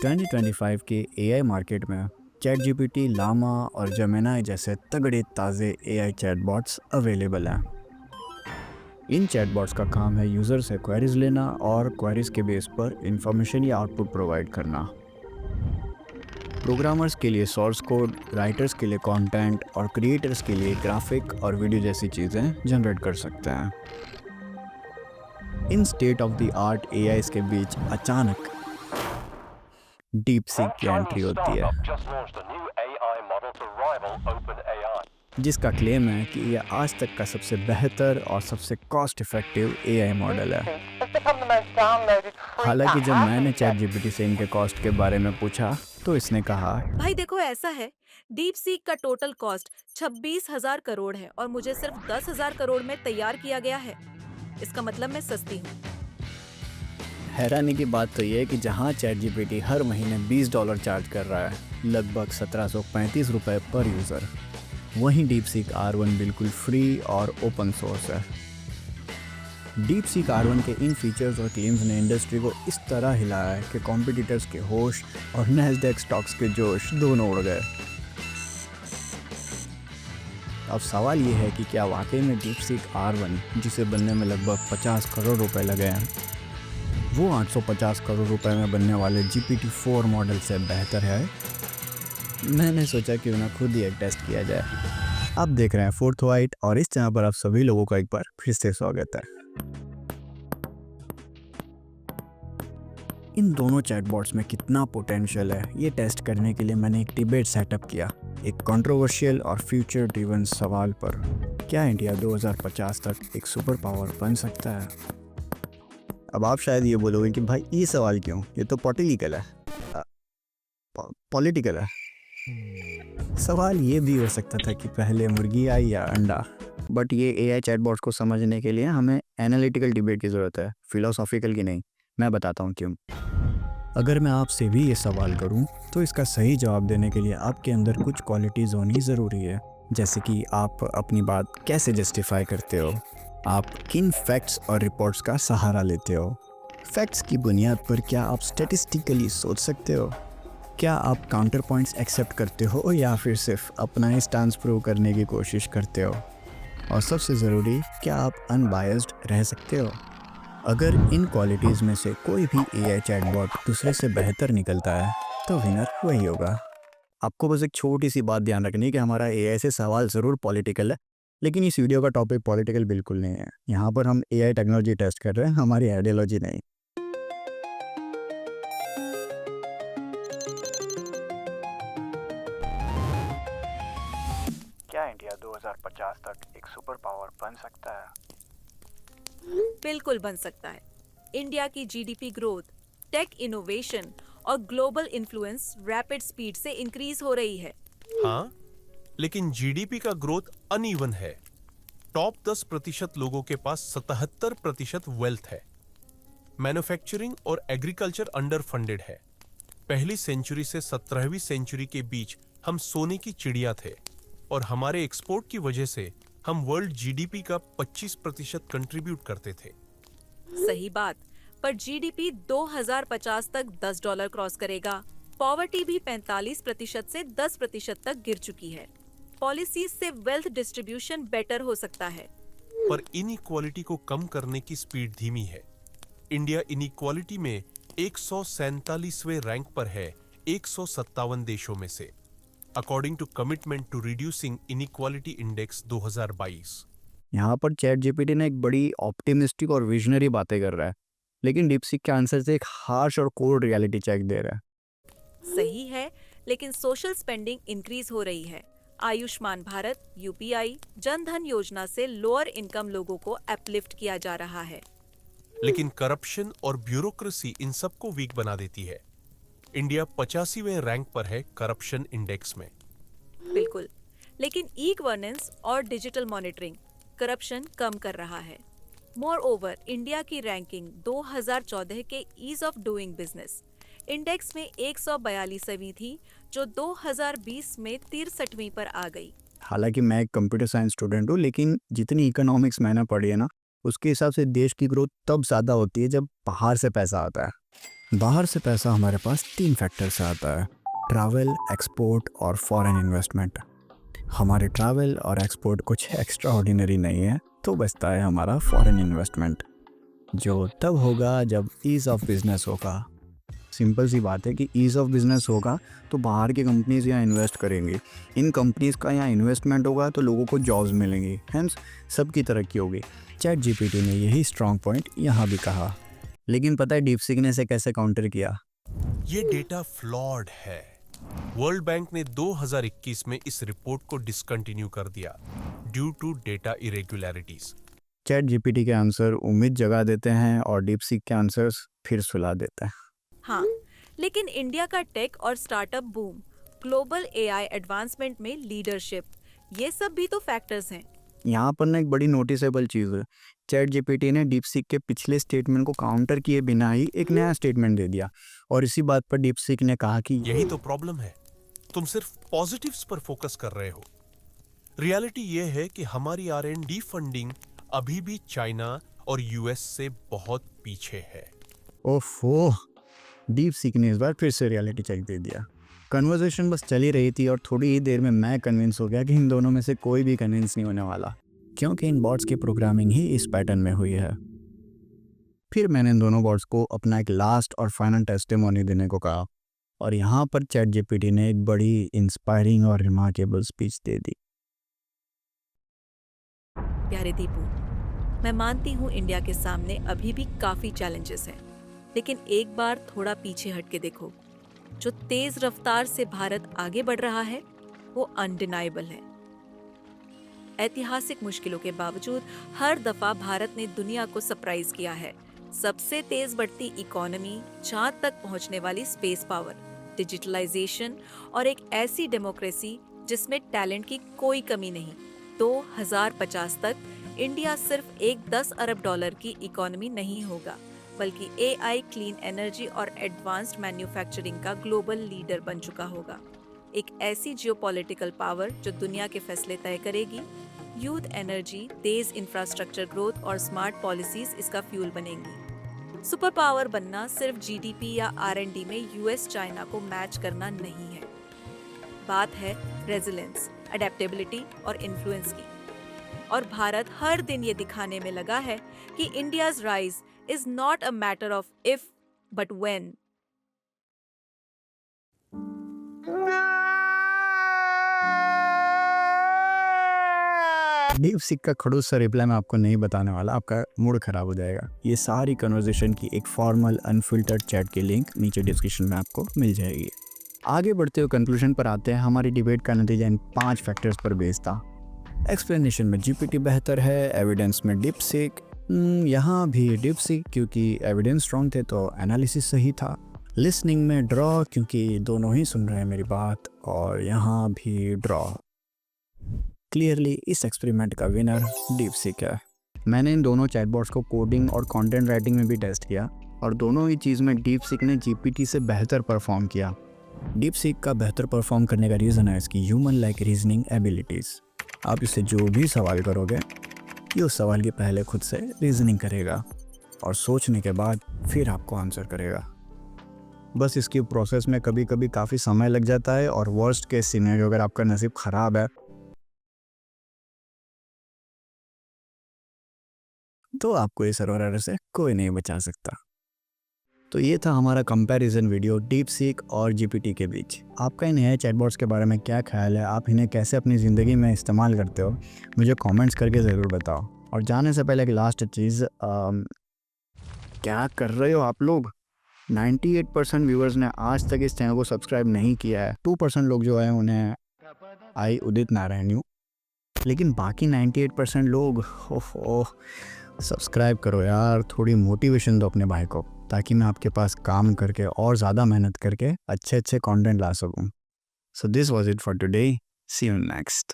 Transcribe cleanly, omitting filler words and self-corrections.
2025 के AI market में chat GPT, Lama और जेमिनी जैसे तगड़े ताज़े एआई चैटबॉट्स अवेलेबल हैं। इन चैटबॉट्स का काम है यूज़र से क्वेरीज लेना और क्वेरीज के बेस पर इंफॉर्मेशन या आउटपुट प्रोवाइड करना। प्रोग्रामर्स के लिए सोर्स कोड, राइटर्स के लिए कंटेंट और क्रिएटर्स के लिए ग्राफिक और वीडियो जैसी चीज़ें जनरेट कर सकते हैं। इन state of the art AI के बीच अचानक डीप सीक की एंट्री होती है, जिसका क्लेम है कि यह आज तक का सबसे बेहतर और सबसे कॉस्ट इफेक्टिव एआई मॉडल है। हालांकि जब मैंने चैट जीपीटी से इनके कॉस्ट के बारे में पूछा तो इसने कहा, भाई देखो ऐसा है, डीप सीक का टोटल कॉस्ट 26,000 करोड़ है और मुझे सिर्फ 10,000 करोड़ में तैयार किया गया है। इसका मतलब मैं सस्ती हूँ। हैरानी की बात तो यह है कि जहां चैट जीपीटी हर महीने $20 चार्ज कर रहा है, लगभग 1735 रुपये पर यूज़र, वहीं डीप सीक R1 बिल्कुल फ्री और ओपन सोर्स है। डीप सीक R1 के इन फीचर्स और क्लेम्स ने इंडस्ट्री को इस तरह हिलाया है कि कॉम्पिटिटर्स के होश और नैस्डैक स्टॉक्स के जोश दोनों उड़ गए। अब सवाल ये है कि क्या वाकई में डीप सीक R1, जिसे बनने में लगभग 50 करोड़ रुपए लगे हैं, वो 850 करोड़ रुपए में बनने वाले GPT-4 मॉडल से बेहतर है? मैंने सोचा क्यों ना खुद ही एक टेस्ट किया जाए। आप देख रहे हैं फोर्थ वाइट और इस चैनल पर आप सभी लोगों का एक बार फिर से स्वागत है। इन दोनों चैटबॉट्स में कितना पोटेंशियल है, ये टेस्ट करने के लिए मैंने एक डिबेट सेटअप किया, एक कंट्रोवर्शियल और फ्यूचर ड्रिवन सवाल पर। क्या इंडिया 2050 तक एक सुपर पावर बन सकता है? अब आप शायद ये बोलोगे कि भाई ये सवाल क्यों, ये तो पॉलिटिकल है। पॉलिटिकल है। सवाल ये भी हो सकता था कि पहले मुर्गी आई या अंडा, बट ये एआई चैटबॉट्स को समझने के लिए हमें एनालिटिकल डिबेट की ज़रूरत है, फिलोसॉफिकल की नहीं। मैं बताता हूँ क्यों। अगर मैं आपसे भी ये सवाल करूँ तो इसका सही जवाब देने के लिए आपके अंदर कुछ क्वालिटीज़ होनी ज़रूरी है, जैसे कि आप अपनी बात कैसे जस्टिफाई करते हो, आप किन फैक्ट्स और रिपोर्ट्स का सहारा लेते हो, फैक्ट्स की बुनियाद पर क्या आप स्टैटिस्टिकली सोच सकते हो, क्या आप काउंटर पॉइंट्स एक्सेप्ट करते हो या फिर सिर्फ अपना ही स्टांस प्रूव करने की कोशिश करते हो, और सबसे ज़रूरी, क्या आप अनबायस्ड रह सकते हो। अगर इन क्वालिटीज़ में से कोई भी एआई चैटबॉट दूसरे से बेहतर निकलता है तो विनर वही होगा। आपको बस एक छोटी सी बात ध्यान रखनी है कि हमारा एआई से सवाल ज़रूर पॉलिटिकल है, लेकिन इस वीडियो का टॉपिक पॉलिटिकल बिल्कुल नहीं है। यहाँ पर हम एआई टेक्नोलॉजी टेस्ट कर रहे हैं, हमारी आइडियोलॉजी नहीं। क्या इंडिया 2050 तक एक सुपर पावर बन सकता है? बिल्कुल बन सकता है। इंडिया की जीडीपी ग्रोथ, टेक इनोवेशन और ग्लोबल इन्फ्लुएंस रैपिड स्पीड से इंक्रीज हो रही है। हाँ, लेकिन जीडीपी का ग्रोथ अनइवन है। टॉप 10% लोगों के पास 77% वेल्थ है। मैन्युफैक्चरिंग और एग्रीकल्चर अंडर फंडेड है। पहली सेंचुरी से 17वीं सेंचुरी के बीच हम सोने की चिड़िया थे और हमारे एक्सपोर्ट की वजह से हम वर्ल्ड जीडीपी का 25% कंट्रीब्यूट करते थे। सही बात, पर जीडीपी 2050 तक $10 क्रॉस करेगा। पॉवर्टी भी 45% से 10% तक गिर चुकी है। पॉलिसीज से वेल्थ डिस्ट्रीब्यूशन बेटर हो सकता है, पर इनइक्वालिटी को कम करने की स्पीड धीमी है। इंडिया इनइक्वालिटी में 147वें रैंक पर है 157 देशों में से, according to commitment to reducing inequality index 2022। यहाँ पर चैट जीपीटी ने एक बड़ी ऑप्टिमिस्टिक और विजनरी बातें कर रहा है, लेकिन डीपसीक के आंसर से एक हार्श और कोल्ड रियलिटी चेक दे रहा है। सही है, लेकिन सोशल स्पेंडिंग इंक्रीज हो रही है। आयुष्मान भारत, यूपीआई, जन धन योजना से लोअर इनकम लोगों को अपलिफ्ट किया जा रहा है। लेकिन करप्शन और ब्यूरोक्रेसी इन सबको वीक बना देती है। इंडिया 85वें रैंक पर है करप्शन इंडेक्स में। बिल्कुल, लेकिन ई गवर्नेंस और डिजिटल मॉनिटरिंग करप्शन कम कर रहा है। मोर ओवर, इंडिया की रैंकिंग 2014 के ease of doing business index में 142वीं थी, जो 2020 में 63वीं पर आ गई। हालांकि मैं एक कंप्यूटर साइंस स्टूडेंट हूँ, लेकिन जितनी इकोनॉमिक्स मैंने पढ़ी है ना, उसके हिसाब से देश की ग्रोथ तब ज़्यादा होती है जब बाहर से पैसा आता है। बाहर से पैसा हमारे पास 3 फैक्टर से आता है: ट्रैवल, एक्सपोर्ट और फॉरेन इन्वेस्टमेंट। हमारे ट्रैवल और एक्सपोर्ट कुछ एक्स्ट्रा ऑर्डिनरी नहीं है, तो बचता है हमारा फॉरेन इन्वेस्टमेंट, जो तब होगा जब ईज़ ऑफ बिजनेस होगा। सिंपल सी बात है कि ईज़ ऑफ बिजनेस होगा तो बाहर की कंपनीज यहाँ इन्वेस्ट करेंगी, इन कंपनीज का यहाँ इन्वेस्टमेंट होगा तो लोगों को जॉब्स मिलेंगी, हेंस सबकी तरक्की होगी। चैट जीपीटी ने यही स्ट्रॉन्ग पॉइंट यहाँ भी कहा। लेकिन पता है डीपसीक ने इसे कैसे काउंटर किया? ये डेटा फ्लॉड है। वर्ल्ड बैंक ने 2021 में इस रिपोर्ट को डिसकंटिन्यू कर दिया due to data irregularities. ChatGPT के आंसर उम्मीद जगा देते हैं और डीपसीक के आंसर्स फिर सुला देते हैं। हाँ, लेकिन इंडिया का टेक और startup boom, global AI advancement में लीडरशिप, ये सब भी तो फैक्टर्स हैं। यहाँ पर ना एक बड़ी नोटिसेबल चीज़ है, चैट जीपीटी ने डीपसीक के पिछले स्टेटमेंट को काउंटर किए बिना ही एक नया स्टेटमेंट दे दिया, और इसी बात पर डीपसीक ने कहा कि यही तो प्रॉब्लम है, तुम सिर्फ पॉजिटिव्स पर फोकस कर रहे हो। रियलिटी ये है कि हमारी R&D फंडिंग अभी भी चाइना और यूएस से बहुत पीछे है। ओफो, डीपसीक ने इस बार फिर से रियलिटी चेक दे दिया। कन्वर्सेशन बस चली रही थी और थोड़ी ही देर में मैं कन्विंस हो गया कि इन दोनों में से कोई भी कन्विंस नहीं होने वाला, क्योंकि इन बॉट्स की प्रोग्रामिंग ही इस पैटर्न में हुई है। फिर मैंने इन दोनों बॉट्स को अपना एक लास्ट और फाइनल टेस्टिमोनी देने को कहा, और यहाँ पर चैट जीपीटी ने एक बड़ी इंस्पायरिंग और रिमार्केबल स्पीच दे दी। प्यारे दीपू, मैं मानती हूँ इंडिया के सामने अभी भी काफी चैलेंजेस हैं, लेकिन एक बार थोड़ा पीछे हट के देखो, जो तेज रफ्तार से भारत आगे बढ़ रहा है वो अनडिनाइबल है। ऐतिहासिक मुश्किलों के बावजूद हर दफा भारत ने दुनिया को सरप्राइज किया है। सबसे तेज बढ़ती इकोनॉमी, चांद तक पहुंचने वाली स्पेस पावर, डिजिटलाइजेशन और एक ऐसी डेमोक्रेसी जिसमें टैलेंट की कोई कमी नहीं। 2050 तक इंडिया सिर्फ एक 10 अरब डॉलर की इकोनॉमी नहीं होगा, बल्कि एआई, क्लीन एनर्जी और एडवांस्ड मैन्युफैक्चरिंग का ग्लोबल लीडर बन चुका होगा। एक ऐसी जियोपॉलिटिकल पावर जो दुनिया के फैसले तय करेगी। यूथ एनर्जी, तेज इंफ्रास्ट्रक्चर ग्रोथ और स्मार्ट पॉलिसीज इसका फ्यूल बनेंगी। सुपर पावर बनना सिर्फ जीडीपी या R&D में यूएस, चाइना को मैच करना नहीं है। बात है रेजिलेंस, अडेप्टेबिलिटी और इन्फ्लुएंस की। और भारत हर दिन ये दिखाने में लगा है कि India's rise is not a matter of if but when. DeepSeek का खड़ूस सा रिप्लाई मैं आपको नहीं बताने वाला, आपका मूड खराब हो जाएगा। ये सारी कन्वर्सेशन की एक फॉर्मल अनफिल्टर्ड चैट की लिंक नीचे डिस्क्रिप्शन में आपको मिल जाएगी। आगे बढ़ते हुए कंक्लूजन पर आते हैं। हमारी डिबेट का नतीजा इन 5 फैक्टर्स पर बेस्ड था। एक्सप्लेनेशन में जीपीटी बेहतर है, एविडेंस में डीपसीक, यहाँ भी डीपसीक क्योंकि एविडेंस स्ट्रॉन्ग थे तो एनालिसिस सही था। लिसनिंग में ड्रॉ क्योंकि दोनों ही सुन रहे हैं मेरी बात, और यहाँ भी ड्रॉ। क्लियरली इस एक्सपेरिमेंट का विनर डीपसीक है। मैंने इन दोनों चैटबॉट्स को कोडिंग और कंटेंट राइटिंग में भी टेस्ट किया, और दोनों ही चीज़ में डीपसीक ने जीपीटी से बेहतर परफॉर्म किया। डीपसीक का बेहतर परफॉर्म करने का रीज़न है इसकी ह्यूमन लाइक रीजनिंग एबिलिटीज़। आप इससे जो भी सवाल करोगे, ये उस सवाल के पहले खुद से रीजनिंग करेगा और सोचने के बाद फिर आपको आंसर करेगा। बस इसकी प्रोसेस में कभी कभी काफ़ी समय लग जाता है, और वर्स्ट केस सिनेरियो अगर आपका नसीब ख़राब है तो आपको इस सर्वर एरर से कोई नहीं बचा सकता। तो ये था हमारा कंपैरिजन वीडियो डीपसीक और जीपीटी के बीच। आपका इन नए चैटबॉट्स के बारे में क्या ख्याल है? आप इन्हें कैसे अपनी ज़िंदगी में इस्तेमाल करते हो? मुझे कमेंट्स करके ज़रूर बताओ। और जाने से पहले एक लास्ट चीज़, क्या कर रहे हो आप लोग? 98% व्यूअर्स ने आज तक इस चैनल को सब्सक्राइब नहीं किया है। 2% लोग जो हैं उन्हें आई उदित नारायण यू, लेकिन बाकी 98% लोग सब्सक्राइब करो यार। थोड़ी मोटिवेशन दो अपने भाई को, ताकि मैं आपके पास काम करके और ज़्यादा मेहनत करके अच्छे कंटेंट ला सकूं। So this was it for today. See you next.